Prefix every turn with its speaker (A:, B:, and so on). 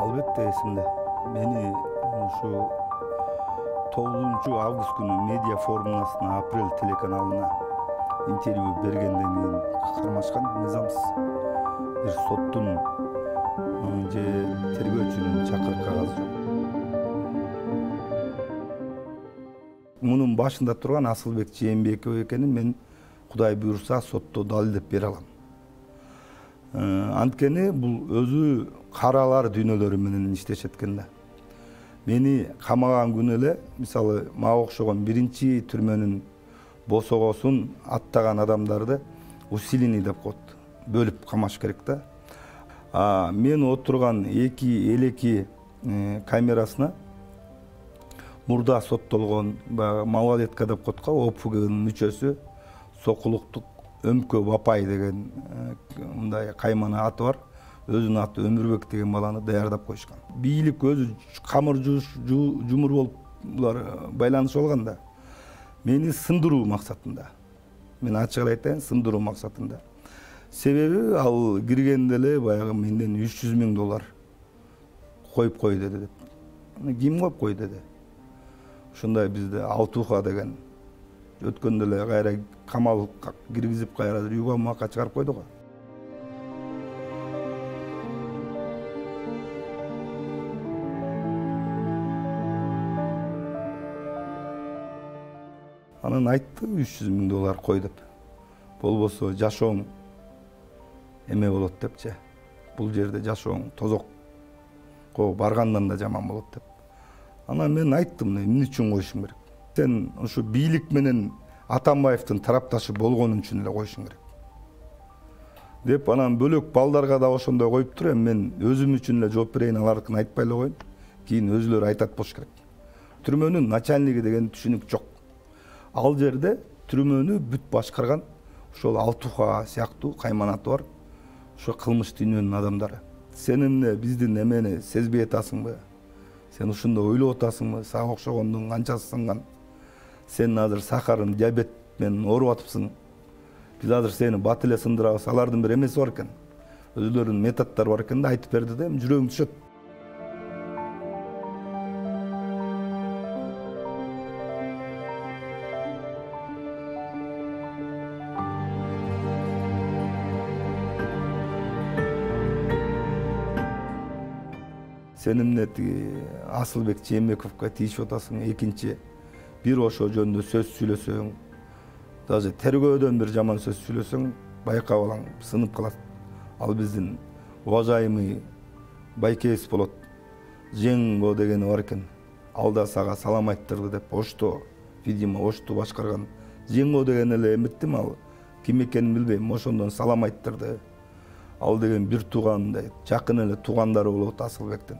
A: Albatta esimde. Meni şu 9 avgust günü Media Formulасына April телеканалына интервью бергенден кийин кармашкан мыйзамсыз бир соттун же тергөөчүнүн чакырык кагазы жок. Мунун башында турган Асылбек Жээнбеков экенин мен Кудай буйрса сотто далилдеп бере алам. Анткени бул өзү каралар дүйнөлөрү менен иштешет экен да. Мени камаган күнү эле, мисалы, мага окшогон биринчи түрмөнүн босогосун аттаган адамдарды усиление деп коет. Бөлүп камаш керек да. Мен отурган элеки камерасына мурда соттолгон малолетка деп коет го, ОПГнын мүчөсү Сокулуктук Өмкө Бапай деген мындай каймана аты бар. Өзүнүн аты Өмүрбек деген баланы даярдап коюшкан. Бийлик өзү камыр жумур болуп булар байланышып алган да. Мени сындыруу максатында. Мен ачык эле айтайын, сындыруу максатында. Себеби ал киргенде эле баягы менден $300,000 коюп кой деди деп. Ким коюп кой деди. Ушундай бизде Алтуха деген өткөндө эле кайра камал киргизип кайра югамакка чыгарып койду го. Анан айтты $300,000 кой деп. Болбосо жашооң эме болот депчи. Бул жерде жашооң тозокко баргандан да жаман болот деп. Анан мен айттым, эмне үчүн коюшум керек? Сен ушу бийлик менен Атамбаевдин тарапташы болгонун үчүн эле коюшуң керек. Деп анан бөлөк балдарга да ошондой коюп тур, мен өзүм үчүн эле жооп берейин, алардыкын айтпай эле коеюн. Кийин өзүлөрү айтат болуш керек. Түрмөнүн начальниги деген түшүнүк жок. Ал жерде түрмөнү бүт башкарган ошол Алтуха сыяктуу кайманаты бар. Ошо кылмыш дүйнөнүн адамдары. Сен эмне биздин эмени сезбей атасыңбы? Сен ушундай ойлоп атасыңбы? Сага окшогондун канчасы сынган? Сен азыр сахарын диабет менен ооруп атыпсың. Биз азыр сени бат эле сындырабыз. Алардын бир эмеси бар экен. Өзүлөрүнүн методдору бар экен да, айтып берди да, жүрөгүм түшөт. Сен эмне Асылбек Жээнбековго тийишип атасың, экинчи бир ошо жөнүндө сөз сүйлөсөң, даже тергөөдөн бир жаман сөз сүйлөсөң, байкап алаң, сынып калат. Ал биздин уважаемый Байкеев болот. Жеңго дегени бар экен. Ал да сага салам айттырды деп, ошто, видимо, ошто башкарган. Жеңго деген эле эметтим, ал ким экенин билбейм, ошондон салам айттырды. Ал деген бир туугандай, жакын эле туугандары болот Асылбектин.